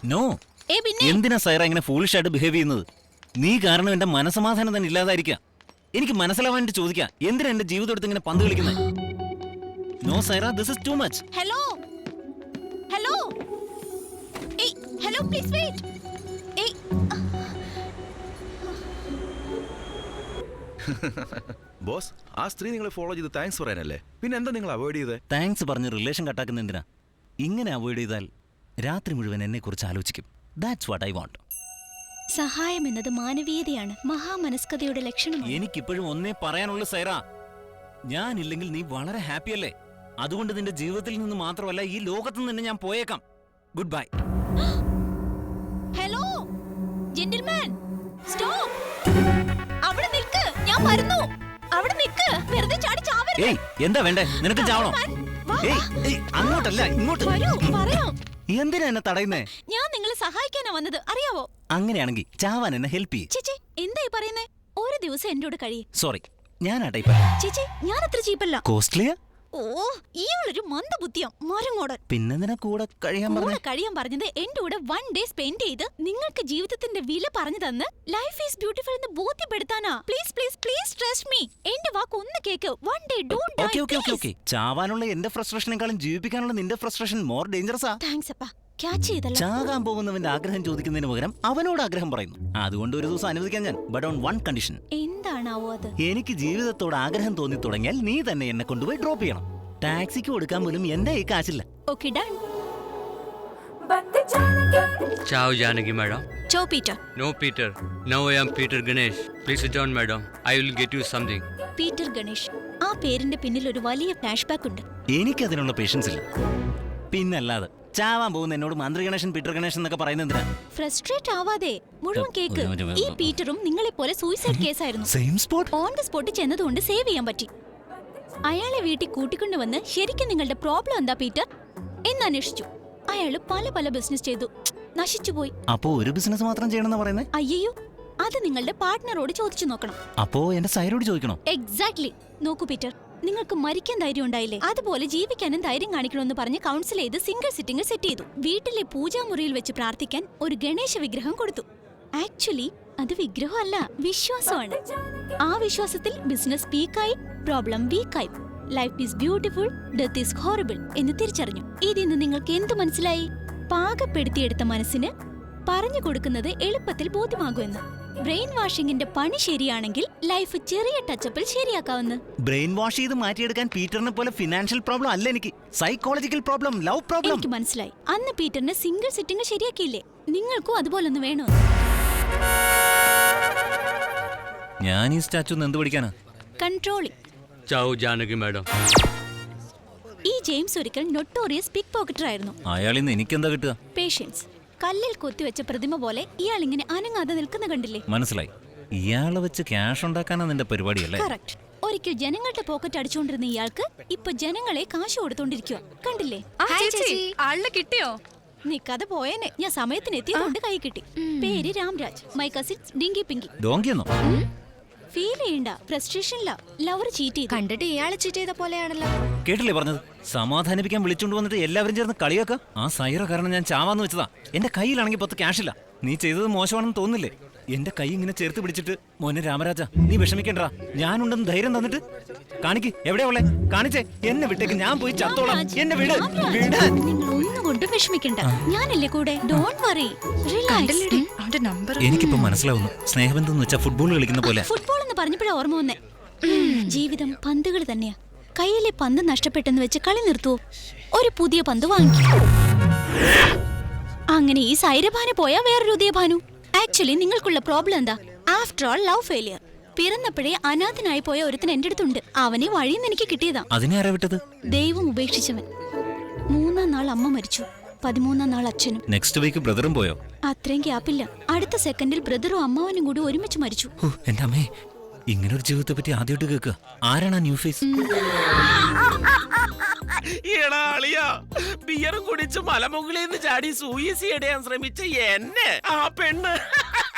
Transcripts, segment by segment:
No. എന്തിനാ സൈറ ഇങ്ങനെ foolish ആയിട്ട് ബിഹേവ് ചെയ്യുന്നത്? നീ കാരണം എന്റെ മനസമാധാനം തന്നെ ഇല്ലാതായിരിക്കാം. എനിക്ക് മനസ്സിലാവാനായിട്ട് ചോദിക്കാം, എന്തിനാ എന്റെ ജീവിതം എടുത്ത് ഇങ്ങനെ പന്ത് കളിക്കുന്നത്? No Saira, this is too much. Hello hello ഏയ് ഹലോ പ്ലീസ് വെയിറ്റ്. ഏയ് ബോസ്, ആ സ്ത്രീ നിങ്ങളെ ഫോളോ ചെയ്ത് താങ്ക്സ് പറയാനല്ലേ? പിന്നെ എന്താ നിങ്ങൾ അവോയ്ഡ് ചെയ്തേ? താങ്ക്സ് പറഞ്ഞ് റിലേഷൻ കട്ടാക്കുന്ന എന്തിനാ? ഇങ്ങനെ അവോയ്ഡ് ചെയ്താൽ രാത്രി മുഴുവൻ എന്നെ കുറിച്ച് ആലോചിക്കും. That's what I want. സഹായം എന്നത് മാനവീയതയാണ്, മഹാമനസ്കതയുടെ ലക്ഷണമാണ്. എനിക്കിപ്പോഴും ഒന്നേ പറയാനുള്ളൂ സൈറ, ഞാനില്ലെങ്കിൽ നീ വളരെ ഹാപ്പി അല്ലേ? അതുകൊണ്ട് നിന്റെ ജീവിതത്തിൽ നിന്ന് മാത്രമല്ല ഈ ലോകത്ത് നിന്ന് ഞാൻ പോയേക്കാം. Good bye. Hello gentleman, stop. അവിടെ നിൽക്ക്, ഞാൻ വരുന്നു. അവിടെ നിൽക്ക്, വെറുതെ ചാടി ചാവരുത്. ഏയ്, എന്താ വേണ്ടേ? നിനക്ക് ചാവണോ? ഏയ്, അങ്ങോട്ടല്ല ഇങ്ങോട്ട്. വരൂ, പറയാം. എന്തിനാ എന്നെ തടയുന്നേ? ഞാൻ നിങ്ങളെ സഹായിക്കാനാ വന്നത്, അറിയാവോ? അങ്ങനെയാണെങ്കിൽ ചാവാൻ എന്നെ ഹെൽപ്പ് ചെയ്യ്. ചേച്ചി എന്തായി പറയുന്നേ? ഒരു ദിവസം എന്റെ കൂടെ കഴിയേ. സോറി, ഞാൻ ആ ടൈപ്പ്. ചേച്ചി ഞാൻ അത്ര ചീപ്പല്ല. കോസ്റ്റ്ലിയാ? ഓ, ഇയാളൊരു മന്ദബുദ്ധിയാ, മരങ്ങോടൻ. പിന്നെന്തിനാ കൂടെ കഴിയാൻ കൂടെ പറഞ്ഞേ? കഴിയാൻ പറഞ്ഞത് എന്റെ കൂടെ 1 ഡേ സ്പെൻഡ് ചെയ്ത് നിങ്ങൾക്ക് ജീവിതത്തിന്റെ വില പറഞ്ഞു തന്ന് ലൈഫ് ഈസ് ബ്യൂട്ടിഫുൾ എന്ന് ബോധ്യപ്പെടുത്താനാ. Please please please trust me. എന്റെ വാക്ക് ഒന്ന് കേക്ക്. 1 ഡേ ഡോണ്ട് ഡൈ. ഓക്കേ. ചാവാനുള്ള എന്റെ ഫ്രസ്ട്രേഷനേക്കാളും ജീവിപ്പിക്കാനുള്ള നിന്റെ ഫ്രസ്ട്രേഷൻ മോർ ഡേഞ്ചറസാ. താങ്ക്സ് അപ്പാ, ക്യാച്ച് ചെയ്തല്ലോ. ചാകാൻ പോകുന്നവന്റെ ആഗ്രഹം ചോദിക്കുന്നതിന് പകരം അവനോട് ആഗ്രഹം പറയുന്നു. അതുകൊണ്ട് ഒരു ദിവസം അനുവദിക്കാൻ ഞാൻ, ബട്ട് ഓൺ 1 കണ്ടീഷൻ. എന്താണാവോ അത്? എനിക്ക് ജീവിതത്തോട് ആഗ്രഹം തോന്നി തുടങ്ങിയാൽ നീ തന്നെ എന്നെ കൊണ്ടുപോയി ഡ്രോപ്പ് ചെയ്യണം. ടാക്സിക്ക് കൊടുക്കാൻ പോലും എന്റെ ഈ കാശില്ല. Okay done. Ciao Janaki madam. Ciao Peter. No Peter. Now I am Peter Ganesh. Please sit down madam. I will get you something. Peter Ganesh. ആ പേരിന്റെ പിന്നിൽ ഒരു വലിയ ഫ്ലാഷ് ബാക്ക് ഉണ്ട്. എനിക്കതിനുള്ള പേഷ്യൻസ് ഇല്ല. പിന്നല്ലാതെ ചാവാൻ പോകുന്ന എന്നോട് മന്ത്രി ഗണേശൻ പീറ്റർ ഗണേശൻ എന്നൊക്കെ പറയുന്നത് എന്തിനാ? ഫ്രസ്ട്രേറ്റ് ആവാതെ മുഴുവൻ കേക്ക്. ഈ പീറ്ററും നിങ്ങളെ പോലെ സൂയിസൈഡ് കേസായിരുന്നു. Same spot. On the spot ചെന്നതുകൊണ്ട് സേവ് ചെയ്യാൻ പറ്റി. അയാളെ വീട്ടിൽ കൂട്ടിക്കൊണ്ടുവന്ന് ശരിക്കും നിങ്ങളുടെ പ്രോബ്ലം എന്താ പീറ്റർ എന്നന്വേഷിച്ചു. അയാള് പല പല ബിസിനസ് ചെയ്തു, നശിച്ചുപോയി. അപ്പോ ഒരു ബിസിനസ് മാത്രം ചെയ്യണമെന്ന് പറയുന്നേ? അയ്യോ, അത് നിങ്ങളുടെ പാർട്ട്ണറോട് ചോദിച്ചു നോക്കണം. അപ്പോ എന്റെ സൈറോട് ചോദിക്കണോ? എക്സാക്ട്ലി. നോക്കൂ പീറ്റർ, നിങ്ങൾക്ക് മരിക്കാൻ ധൈര്യം ഉണ്ടായില്ലേ, അതുപോലെ ജീവിക്കാനും ധൈര്യം കാണിക്കണമെന്ന് പറഞ്ഞ് കൗൺസിൽ ചെയ്ത് സിംഗിൾ സിറ്റിംഗ് സെറ്റ് ചെയ്തു. വീട്ടിലെ പൂജാമുറിയിൽ വെച്ച് പ്രാർത്ഥിക്കാൻ ഒരു ഗണേശ വിഗ്രഹം കൊടുത്തു. ആക്ച്വലി അത് വിഗ്രഹമല്ല, വിശ്വാസമാണ്. ആ വിശ്വാസത്തിൽ ബിസിനസ് പീക്കായി, പ്രോബ്ലം വീക്കായി. Life is beautiful, death is horrible എന്ന് തിരിച്ചറിഞ്ഞു. ഇതിന്ന് നിങ്ങൾക്ക് എന്ത് മനസ്സിലായി? പാകപ്പെടുത്തിയെടുത്ത മനസ്സിന് പറഞ്ഞു കൊടുക്കുന്നത് എളുപ്പത്തിൽ ബോധ്യമാകുമെന്ന്. ബ്രെയിൻ വാഷിംഗിന്റെ പണി ശരിയാണെങ്കിൽ ലൈഫ് ചെറിയ ടച്ചപ്പിൽ ശരിയാക്കാവുന്ന. ബ്രെയിൻ വാഷ് ചെയ്ത് മാറ്റിയെടുക്കാൻ പീറ്ററിനെ പോലെ ഫിനാൻഷ്യൽ പ്രോബ്ലം അല്ല എനിക്ക്, സൈക്കോളജിക്കൽ പ്രോബ്ലം, ലവ് പ്രോബ്ലം. എനിക്ക് മനസ്സിലായി. അന്ന് പീറ്ററിന് സിംഗിൾ സിറ്റിംഗ് ശരിയാക്കിയില്ലേ, നിങ്ങൾക്കും അതുപോലൊന്ന് വേണോ? ഞാൻ ഈ സ്റ്റാച്ചു എന്ത് പഠിക്കാനാ? കൺട്രോളിംഗ്. Ciao Janaki madam. ഈ ജെയിംസ് ഒരിക്കൽ നൊട്ടോറിയസ് പിക് പോക്കറ്റർ ആയിരുന്നു. അയാളിന്ന് എനിക്കെന്താ കിട്ടുക? പേഷ്യൻസ്. കല്ലിൽ കൊത്തിവെച്ച പ്രതിമ പോലെ ഇയാൾ ഇങ്ങനെ അനങ്ങാതെ നിൽക്കുന്ന കണ്ടില്ലേ? മനസ്സിലായി. ഇയാളെ വെച്ച് ക്യാഷ് ഉണ്ടാക്കാനാ നിന്റെ പരിപാടിയല്ലേ? കറക്റ്റ്. ഒരിക്കൽ ജനങ്ങളുടെ പോക്കറ്റ് അടിച്ചുകൊണ്ടിരുന്ന ഇയാൾക്ക് ഇപ്പൊ ജനങ്ങളെ കാശ് കൊടുത്തോണ്ടിരിക്കുക, കണ്ടില്ലേ? ആളിനെ കിട്ടിയോ? നീ കഥ പോയേനെ. ഞാൻ സമയത്തിന് എത്തിയതുകൊണ്ട് കൈ കിട്ടി. പേര് Ramraj. My cousin Dinky Pinky. ഡോങ്കിയെന്നോ? ഫീൽ ചെയ്യണ്ട, ഫ്രസ്ട്രേഷനില്ല. ലവർ ചീറ്റ് ചെയ്തു. കണ്ടിട്ട് ഇയാളെ ചീറ്റ് ചെയ്ത പോലെയാണല്ലോ. കേട്ടില്ലേ പറഞ്ഞത്? സമാധാനിപ്പിക്കാൻ വിളിച്ചോണ്ട് വന്നിട്ട് എല്ലാവരും ചേർന്ന് കളിയാക്ക. ആ സൈറ കാരണം ഞാൻ ചാവാന്ന് വെച്ചതാ. എന്റെ കയ്യിലാണെങ്കിൽ 10 ക്യാഷ് ഇല്ല. നീ ചെയ്തത് മോശമാണെന്ന് തോന്നുന്നില്ലേ? എന്റെ കൈ ഇങ്ങനെ ചേർത്ത് പിടിച്ചിട്ട്, മോനെ രാമരാജ നീ വിഷമിക്കണ്ടാ, ഞാനുണ്ടെന്ന് ധൈര്യം തന്നിട്ട് കാണിക്ക്. എവിടെയാ ഉള്ളേ? കാണിച്ചേ. എന്നെ വിട്ടേക്ക്, ഞാൻ പോയി ചത്തോളാം. എന്നെ വിട്. നിങ്ങൾ ഒന്നുകൊണ്ടും വിഷമിക്കണ്ട, ഞാനല്ലേ കൂടെ. Don't worry, relax. എനിക്കിപ്പോ മനസ്സിലാവുന്നു, സ്നേഹബന്ധം എന്ന് വെച്ചാൽ ഫുട്ബോൾ കളിക്കുന്ന പോലെ. ഫുട്ബോൾ എന്ന് പറഞ്ഞപ്പോഴേ ഓർമ്മ വന്നേ. ജീവിതം പന്തുകൾ തന്നെയാ. കയ്യിലെ പന്ത് നഷ്ടപ്പെട്ടെന്ന് വെച്ച് കളി നിർത്തുവോ? ഒരു പുതിയ പന്ത് വാങ്ങിക്കും. അങ്ങനെ ഈ സൈരഭാനു പോയാ വേറൊരു ഉദയഭാനു. ആക്ച്വലി നിങ്ങൾക്കുള്ള പ്രോബ്ലം എന്താ? After all love failure. പിറന്നപ്പോഴേ അനാഥനായി പോയ ഒരുത്തൻ എന്റെ അടുത്തുണ്ട്. അവനെ വഴിയെന്ന് എനിക്ക് കിട്ടിയതാ. അതിനെ ആരാ വിട്ടത്? ദൈവം ഉപേക്ഷിച്ചവൻ. 3-ാം നാൾ അമ്മ മരിച്ചു, 13-ാം നാൾ അച്ഛനും. നെക്സ്റ്റ് വീക്ക് ബ്രദറും പോയോ? അത്രയും ഗ്യാപ്പില്ല. അടുത്ത സെക്കൻഡിൽ ബ്രദറും അമ്മാവനും കൂടി ഒരുമിച്ച് മരിച്ചു. എന്റെ അമ്മേ, ഇങ്ങനൊരു ജീവിതത്തെ പറ്റി ആദ്യമായിട്ട് കേൾക്കുക. ആരാണ് ആ ന്യൂ ഫേസ്? ബിയർ കുടിച്ച് മലമുകളിൽ നിന്ന് ചാടി സൂയിസൈഡ് ചെയ്യാൻ ശ്രമിച്ച എന്നെ ആ പെണ്ണ്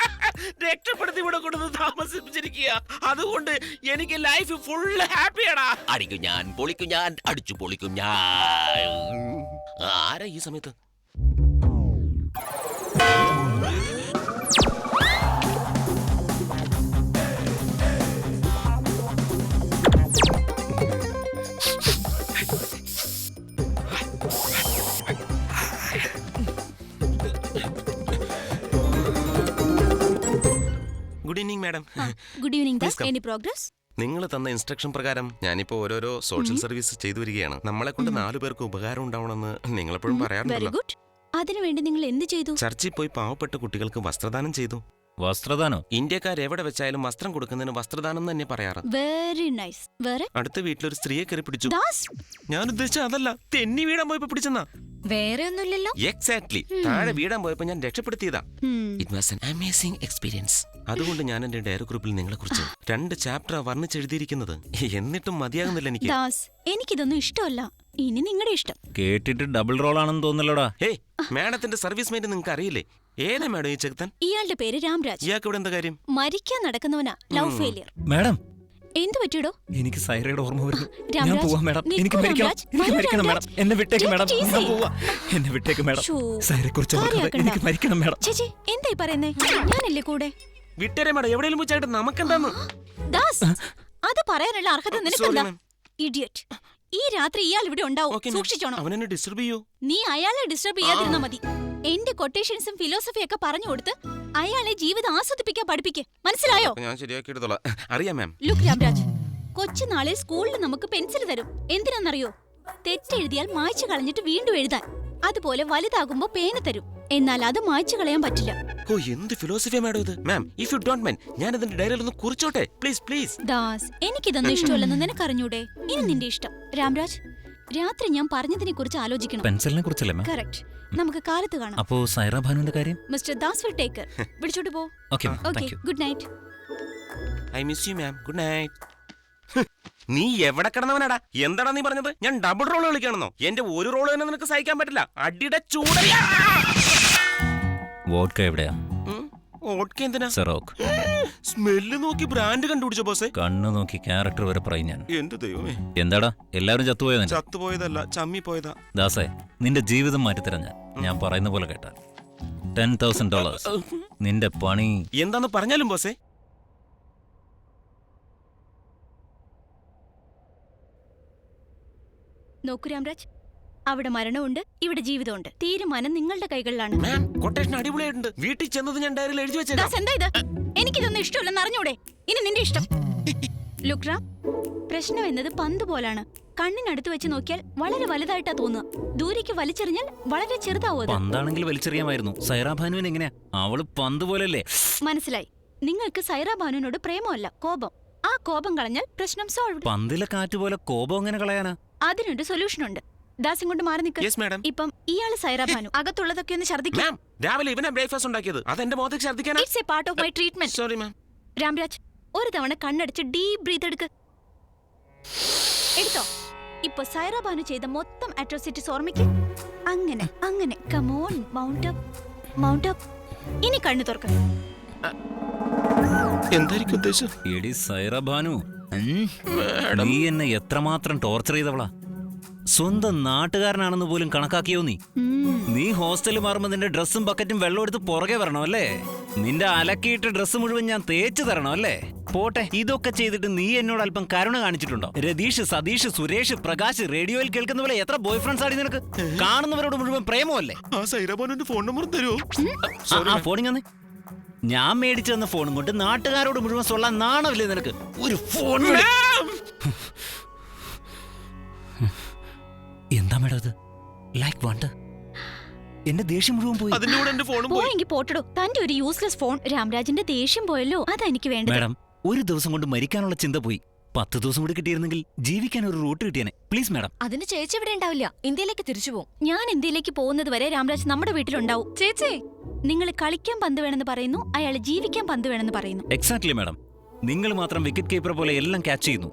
രക്ഷപ്പെടുത്തി ഇവിടെ കൊടുത്ത് താമസിപ്പിച്ചിരിക്കുക. അതുകൊണ്ട് എനിക്ക് ലൈഫ് ഫുള്ള് ഹാപ്പിയാടാ. അടിക്കും ഞാൻ, പൊളിക്കും ഞാൻ, അടിച്ചു പൊളിക്കും ഞാൻ. ആരാ ഈ സമയത്ത്? Madam. Good evening Please Das. come. Any progress? നിങ്ങൾ തന്ന ഇൻസ്ട്രക്ഷൻ പ്രകാരം ഞാനിപ്പോ ഓരോരോ സോഷ്യൽ സർവീസ് ചെയ്തു വരികയാണ്. നമ്മളെ കൊണ്ട് 4 പേർക്ക് ഉപകാരം ഉണ്ടാവണമെന്ന് നിങ്ങളെപ്പോഴും വെരി പറയാറുണ്ടല്ലോ. ഗുഡ്. അതിനുവേണ്ടി നിങ്ങൾ എന്ത് ചെയ്തു? ചർച്ചിൽ പോയി പാവപ്പെട്ട കുട്ടികൾക്ക് വസ്ത്രദാനം ചെയ്തു. വസ്ത്രദാനോ? ഇന്ത്യക്കാർ എവിടെ വെച്ചായാലും വസ്ത്രം കൊടുക്കുന്നതിന് വസ്ത്രദാനം എന്ന് തന്നെ പറയാറ്. Very nice. വേറെ? അടുത്ത വീട്ടിലൊരു സ്ത്രീയെ കയറി പിടിച്ചു. ദാസ്, ഞാൻ ഉദ്ദേശിച്ച അതല്ല, തെന്നി വീടാൻ പോയപ്പോ പിടിച്ചെന്നാ. വേറെ ഒന്നുമില്ലല്ലോ. എക്സാക്ട്ലി. താഴെ വീടാൻ പോയപ്പോ ഞാൻ രക്ഷപ്പെടുത്തിയതാ. It was an amazing experience. അതുകൊണ്ട് ഞാൻ എന്റെ ഡയറി ഗ്രൂപ്പിൽ നിങ്ങളെ കുറിച്ച് 2 ചാപ്റ്റർ വർണ്ണിച്ചെഴുതിയിരിക്കുന്നത്. എന്നിട്ടും മതിയാകുന്നില്ല എനിക്ക്. ദാസ്, എനിക്കിതൊന്നും ഇഷ്ടമല്ല. ഇനി നിങ്ങളുടെ ഇഷ്ടം. കേട്ടിട്ട് ഡബിൾ റോൾ ആണെന്ന് തോന്നല്ലോടാ. ഹേയ്, മാഡത്തിന്റെ സർവീസ് മെയിൻ നിങ്ങൾക്ക് അറിയില്ലേ? ഏതാ മാഡം ഈ ചെറുത്തൻ? ഇയാളുടെ പേര് രാംരാജ്. ഇയാൾക്ക് ഇവിടെ എന്താ കാര്യം? മരിക്കാൻ നടക്കുന്നവനാ. Love failure. മാഡം, എന്ത് പറ്റിയടോ? എനിക്ക് സൈറയുടെ ഓർമ്മ വരുന്നു. രാംരാജ്, ഞാൻ പോവാ മാഡം. നിൽക്കൂ എനിക്ക് മരിക്കണം. രാംരാജ്. എനിക്ക് വരൂ മരിക്കണം മാഡം. രാംരാജ്. എന്നെ വിട്ടേക്ക് മാഡം. Take it ഞാൻ easy. പോവാ. എന്നെ വിട്ടേക്ക് മാഡം. ശോ, സൈറെ കുറിച്ച് കാര്യാക്കണ്ട. എനിക്ക് മരിക്കണം മാഡം. ചേച്ചി, എന്തായി പറയുന്നേ? ഞാനല്ലേ കൂടെ? വിട്ടേരെ മാഡം, എവിടെയെങ്കിലും പോയി ചേട്ടൻ നമുക്കെന്താന്ന്? ദാസ്, അത് പറയാനുള്ള അർഹത നിനക്കെന്താ? ma'am. ഇഡിയറ്റ്. ഈ രാത്രി ഇയാൾ ഇവിടെ ഉണ്ടാവും. Okay, ma'am. സൂക്ഷിച്ചോണം. അവനെന്നെ ഡിസ്റ്റർബ് ചെയ്യൂ. നീ അയാളെ ഡിസ്റ്റർബ് ചെയ്യാതിരുന്നാ മതി. എന്റെ കൊട്ടേഷൻസും ഫിലോസഫിയൊക്കെ പറഞ്ഞു കൊടുത്ത് അയാളെ ജീവിതം ആസ്വദിപ്പിക്കാൻ പഠിപ്പിക്ക്. മനസ്സിലായോ? അപ്പൊ ഞാൻ ശരിയാക്കി എടുത്തോളാം. അറിയാം മാം. ലുക്ക് രാംരാജ്, കൊച്ചുനാളിൽ സ്കൂളിൽ നമുക്ക് പെൻസിൽ തരും. എന്തിനാണെന്നറിയോ? തെറ്റെഴുതിയാൽ മായ്ച്ചു കളഞ്ഞിട്ട് വീണ്ടും എഴുതാൻ. അതുപോലെ വലുതാകുമ്പോ പേന തരും. എന്നാൽ അത് മായ്ച്ചു കളയാൻ പറ്റില്ല. ഓ, എന്ത് ഫിലോസഫിയാ മാഡം ഇത്? മാം, ഇഫ് യു ഡോണ്ട് മൈൻഡ്, ഞാൻ ഇതിന്റെ ഡയറിയിൽ ഒന്ന് കുറിച്ചോട്ടെ പ്ലീസ് പ്ലീസ്. ദാസ്, എനിക്കിതൊന്നും ഇഷ്ടമല്ലെന്ന് നിനക്കറിഞ്ഞൂടെ? ഇനി നിന്റെ ഇഷ്ടം. രാംരാജ്, രാത്രി ഞാൻ പറഞ്ഞതിനെ കുറിച്ച് ആലോചിക്കണം. പെൻസിലിനെ കുറിച്ചല്ലേ മാം? കറക്റ്റ്. നമുക്ക് കാലത്ത് കാണാം. അപ്പോ സൈറ ഭാനുവിന്റെ കാര്യം? Mister Das will take care. വിളിച്ചോട്ട് പോ. Okay okay, thank you. Good night. I miss you ma'am. Good night. നീ എവിടെ കിടന്നവനാടാ? എന്താടാ നീ പറഞ്ഞത്? ഞാൻ ഡബിൾ റോൾ കളിക്കാണെന്നോ? എന്റെ ഒരു റോള് തന്നെ നിനക്ക് സഹിക്കാൻ പറ്റില്ല. അടിയുടെ ചൂടല്ല. വോഡ്ക എവിടെയാ? ഓട്ക്കെ എന്തിനാ? സെറോക്ക്. സ്മെല്ല് നോക്കി ബ്രാൻഡ് കണ്ടുപിടിച്ച ബോസേ. കണ്ണു നോക്കി ക്യാരക്ടർ വരെ പറയും ഞാൻ. എന്റെ ദൈവമേ. എന്താടാ എല്ലാവരും ചത്തുപോയതാ? ചത്തുപോയതല്ല, ചമ്മി പോയതാ. ദാസേ, നിന്റെ ജീവിതം മാറ്റിത്തരാം ഞാൻ പറയുന്ന പോലെ കേട്ടാ. $10,000 നിന്റെ പണി. എന്താന്ന് പറഞ്ഞാലും ബോസേ. നോക്കൂ രാംരാജ്, അവിടെ മരണമുണ്ട്, ഇവിടെ ജീവിതമുണ്ട്. തീരുമാനം നിങ്ങളുടെ കൈകളിലാണ്. മാം, കൊട്ടേഷൻ അടിപൊളിയായിട്ടുണ്ട്. വീട്ടിൽ ചെന്നത് ഞാൻ ഡയറിയിൽ എഴുതി വെച്ചേക്കാം. ദാസ്, എന്താ ഇത്? എനിക്കിതൊന്നും ഇഷ്ടമല്ലെന്ന് അറിഞ്ഞൂടെ? ഇനി നിന്റെ ഇഷ്ടം. ലുക്ക് റാം, പ്രശ്നം എന്നത് പന്ത് പോലാണ്. കണ്ണിനടുത്ത് വെച്ച് നോക്കിയാൽ വളരെ വലുതായിട്ടാ തോന്നുക. ദൂരേക്ക് വലിച്ചെറിഞ്ഞാൽ വളരെ ചെറുതാവും അത്. പന്താണെങ്കിൽ വലിച്ചെറിയാമായിരുന്നു. സൈറ ഭാനുവിന് എങ്ങനെയാ? അവള് പന്ത് പോലല്ലേ? മനസ്സിലായി. നിങ്ങൾക്ക് സൈറ ബാനുവിനോട് പ്രേമമല്ല, കോപം. ആ കോപം കളഞ്ഞാൽ പ്രശ്നം സോൾവ്. പന്തിലെ കാറ്റ് പോലെ കോപം എങ്ങനെ കളയാനാ? അതിനൊരു സൊല്യൂഷൻ ഉണ്ട്. ദാസ് ഇങ്ങോട്ട് മാറി നിൽക്ക്. Yes madam. ഇപ്പം ഇയാള് സൈറ ബാനു. അകത്തുള്ളതൊക്കെ ഒന്ന് ഛർദ്ദിക്കാം. മാം, രാവിലെ ഇവനാ ബ്രേക്ക്ഫാസ്റ്റ് ഉണ്ടാക്കിയത്. അതെന്റെ മുഖത്തേക്ക് ഛർദ്ദിക്കാനാ? It's a part of my treatment. Sorry ma'am. Ramraj, ഒരു തവണ കണ്ണടച്ച് ഡീപ് ബ്രീത്ത് എടുക്ക്. എടുത്തോ. ഇപ്പൊ സൈറ ബാനു ചെയ്ത മൊത്തം അട്രോസിറ്റീസ് ഓർമ്മിക്ക്. അങ്ങനെ അങ്ങനെ. Come on, mount up, mount up. ഇനി കണ്ണു തുറക്ക. എന്തായിരിക്കും ഉദ്ദേശം? എടി സൈറ ഭാനു, നീ എന്നെ എത്രമാത്രം ടോർച്ചർ ചെയ്തവളാ. സ്വന്തം നാട്ടുകാരനാണെന്ന് പോലും കണക്കാക്കിയോ നീ? നീ ഹോസ്റ്റലിൽ മാറുമ്പോ നിന്റെ ഡ്രസ്സും ബക്കറ്റും വെള്ളം എടുത്ത് പുറകെ വരണോ അല്ലേ? നിന്റെ അലക്കിയിട്ട് ഡ്രസ്സ് മുഴുവൻ ഞാൻ തേച്ചു തരണോ അല്ലേ? പോട്ടെ, ഇതൊക്കെ ചെയ്തിട്ട് നീ എന്നോട് അല്പം കരുണ കാണിച്ചിട്ടുണ്ടോ? രതീഷ്, സതീഷ്, സുരേഷ്, പ്രകാശ്, റേഡിയോയിൽ കേൾക്കുന്ന പോലെ എത്ര ബോയ് ഫ്രണ്ട്സ് ആടി നിനക്ക്? കാണുന്നവരോട് മുഴുവൻ പ്രേമമല്ലേ? ആ സൈറബാനുവിന്റെ ഫോൺ നമ്പർ തരുമോ? ആ ഫോണിങ് ഞാൻ മേടിച്ചു തന്ന ഫോണും കൊണ്ട് നാട്ടുകാരോട് മുഴുവൻ സൊള്ളാൻ നാണമില്ലേ നിനക്ക്? ഒരു ഫോൺ. എന്താ മേഡം ഇത്? Like wonder. എന്റെ ദേഷ്യം മുഴുവൻ പോയി. അതിന്റെ കൂടെ എന്റെ ഫോണും പോയി. പോയെങ്കിൽ പോട്ടടോ. തന്റെ ഒരു യൂസ്ലെസ് ഫോൺ. രാംരാജിന്റെ ദേഷ്യം പോയല്ലോ, അതാ എനിക്ക് വേണ്ടത്. മാഡം, ഒരു ദിവസം കൊണ്ട് മരിക്കാനുള്ള ചിന്ത പോയി. 10 ദിവസം കൂടി കിട്ടിയിരുന്നെങ്കിൽ ജീവിക്കാൻ ഒരു റൂട്ട് കിട്ടിയനെ. Please madam. അതിന് ചേച്ചി ഇവിടെ ഉണ്ടാവില്ല. ഇന്ത്യയിലേക്ക് തിരിച്ചു പോകും. ഞാൻ ഇന്ത്യയിലേക്ക് പോകുന്നത് വരെ രാംരാജ് നമ്മുടെ വീട്ടിലുണ്ടാവും. ചേച്ചി, നിങ്ങൾ കളിക്കാൻ പന്ത് വേണമെന്ന് പറയുന്നു, അയാൾ ജീവിക്കാൻ പന്ത് വേണമെന്ന് പറയുന്നു. Exactly madam. നിങ്ങൾ മാത്രം വിക്കറ്റ് കീപ്പർ പോലെ എല്ലാം ക്യാച്ച് ചെയ്യുന്നു.